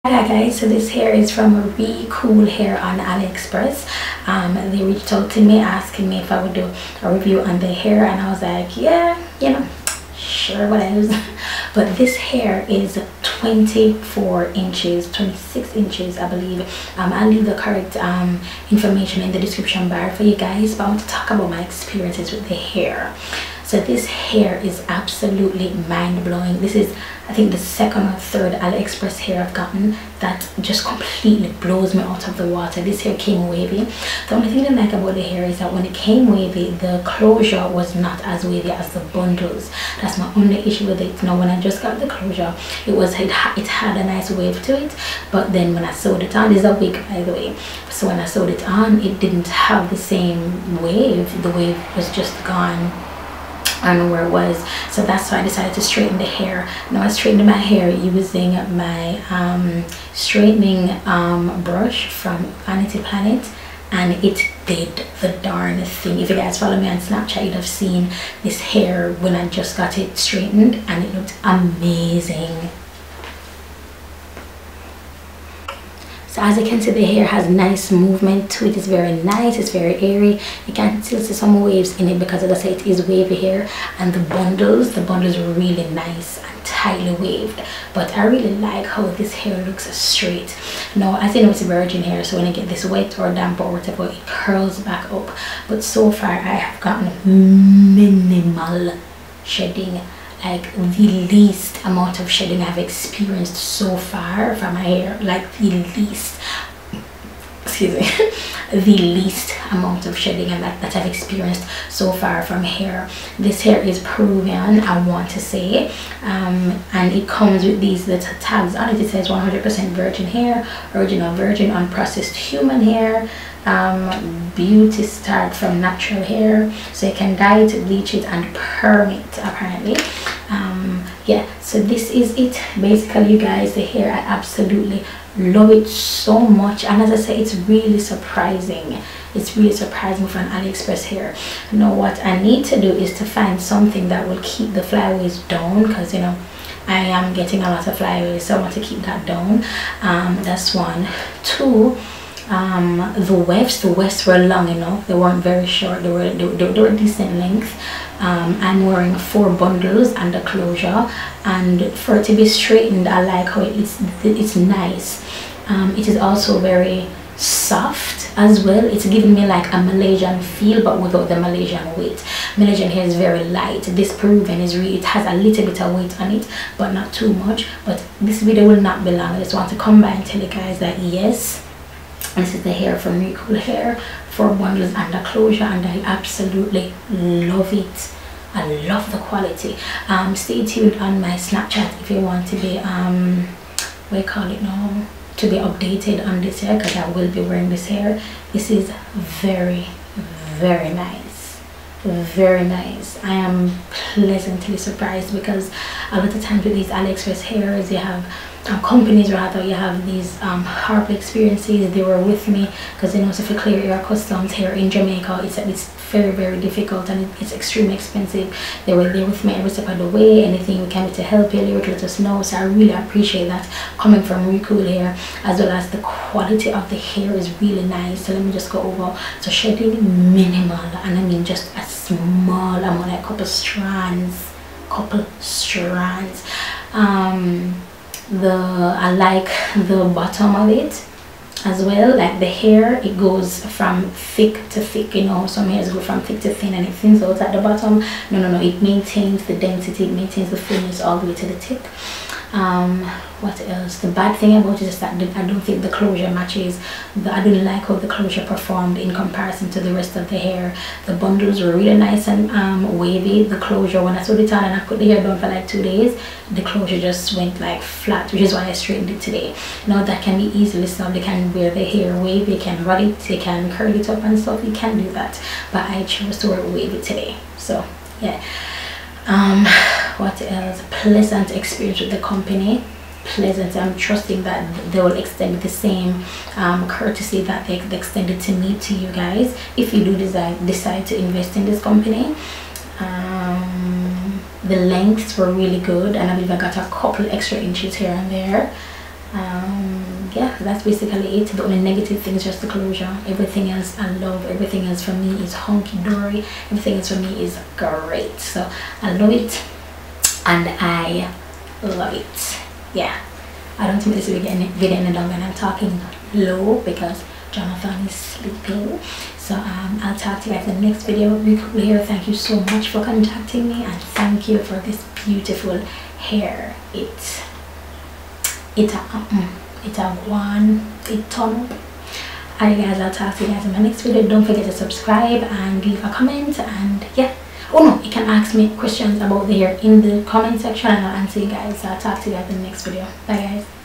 Hi guys, so this hair is from Recool hair on AliExpress. They reached out to me asking me if I would do a review on the hair, and I was like, yeah, you know, sure, whatever. But this hair is 24 inches, 26 inches, I believe. I'll leave the correct information in the description bar for you guys, but I want to talk about my experiences with the hair. So this hair is absolutely mind-blowing. This is, I think, the second or third AliExpress hair I've gotten that just completely blows me out of the water. This hair came wavy. The only thing I like about the hair is that when it came wavy, the closure was not as wavy as the bundles. That's my only issue with it. Now when I just got the closure, it had a nice wave to it, but then when I sewed it on, this is a wig by the way, so when I sewed it on, it didn't have the same wave. The wave was just gone. I don't know where it was, so that's why I decided to straighten the hair. Now I straightened my hair using my straightening brush from Vanity Planet, and it did the darn thing. If you guys follow me on Snapchat, you'd have seen this hair when I just got it straightened, and it looked amazing. So as you can see, the hair has nice movement to it. It's very nice, it's very airy. You can still see some waves in it because, as I say, it is wavy hair, and the bundles are really nice and tightly waved. But I really like how this hair looks straight. Now, as you know, it's virgin hair, so when I get this wet or damp or whatever, it curls back up. But so far I have gotten minimal shedding, like the least amount of shedding I've experienced so far from my hair, like the least, excuse me, the least amount of shedding that I've experienced so far from hair. This hair is Peruvian, I want to say, and it comes with these little tags on it. It says 100% virgin hair, original virgin unprocessed human hair, beauty start from natural hair, so you can dye it, bleach it, and perm it apparently. Yeah, so this is it basically, you guys. The hair, I absolutely love it so much, and as I say, it's really surprising. It's really surprising for an AliExpress hair. Now what I need to do is to find something that will keep the flyaways down, because you know I am getting a lot of flyaways, so I want to keep that down. That's one. Two, the wefts were long enough. They weren't very short. They were decent length. I'm wearing 4 bundles and a closure, and for it to be straightened, I like how it's nice. It is also very soft as well. It's giving me like a Malaysian feel, but without the Malaysian weight. Malaysian hair is very light. This Peruvian is really, it has a little bit of weight on it, but not too much. But this video will not be long. I just want to come by and tell you guys that yes, this is the hair from Recool hair, 4 bundles and a closure, and I absolutely love it. I love the quality. Stay tuned on my Snapchat if you want to be what do you call it now, to be updated on this hair, because I will be wearing this hair. This is very, very nice, very nice. I am pleasantly surprised, because a lot of times with these AliExpress hairs, you have companies, rather, you have these horrible experiences. They were with me, because you know, so if you clear your customs hair in Jamaica, it's very, very difficult, and it's extremely expensive. They were there with me every step of the way. Anything we can do to help you, Lyric, let us know. So I really appreciate that coming from Recool hair, as well as the quality of the hair is really nice. So let me just go over. So shedding minimal, and I mean just a small amount, like couple strands. I like the bottom of it as well, like the hair, it goes from thick to thick. You know, some hairs go from thick to thin and it thins out at the bottom. No, it maintains the density, it maintains the fullness all the way to the tip. What else? The bad thing about it is that I don't think the closure matches. I don't like how the closure performed in comparison to the rest of the hair. The bundles were really nice and wavy. The closure, when I sewed it on and I put the hair down for like 2 days, the closure just went like flat, which is why I straightened it today. Now that can be easily solved. You can wear the hair wavy, you can run it, you can curl it up and stuff. You can do that, but I chose to wear wavy today. So yeah. What else? Pleasant experience with the company. Pleasant. I'm trusting that they will extend the same courtesy that they extended to me to you guys, if you do decide to invest in this company. The lengths were really good, and I believe I got a couple extra inches here and there. yeah, that's basically it. The only negative thing is just the closure. Everything else I love. Everything else for me is hunky-dory. Everything else for me is great. So I love it and I love it. Yeah, I don't think this will get video any longer, and I'm talking low because Jonathan is sleeping. So I'll talk to you guys in the next video. Recool here, thank you so much for contacting me, and thank you for this beautiful hair. It's a one, it ton. Alright guys, I'll talk to you guys in my next video. Don't forget to subscribe and leave a comment, and yeah, oh no, you can ask me questions about the hair in the comment section and I'll answer you guys. So I'll talk to you guys in the next video. Bye guys.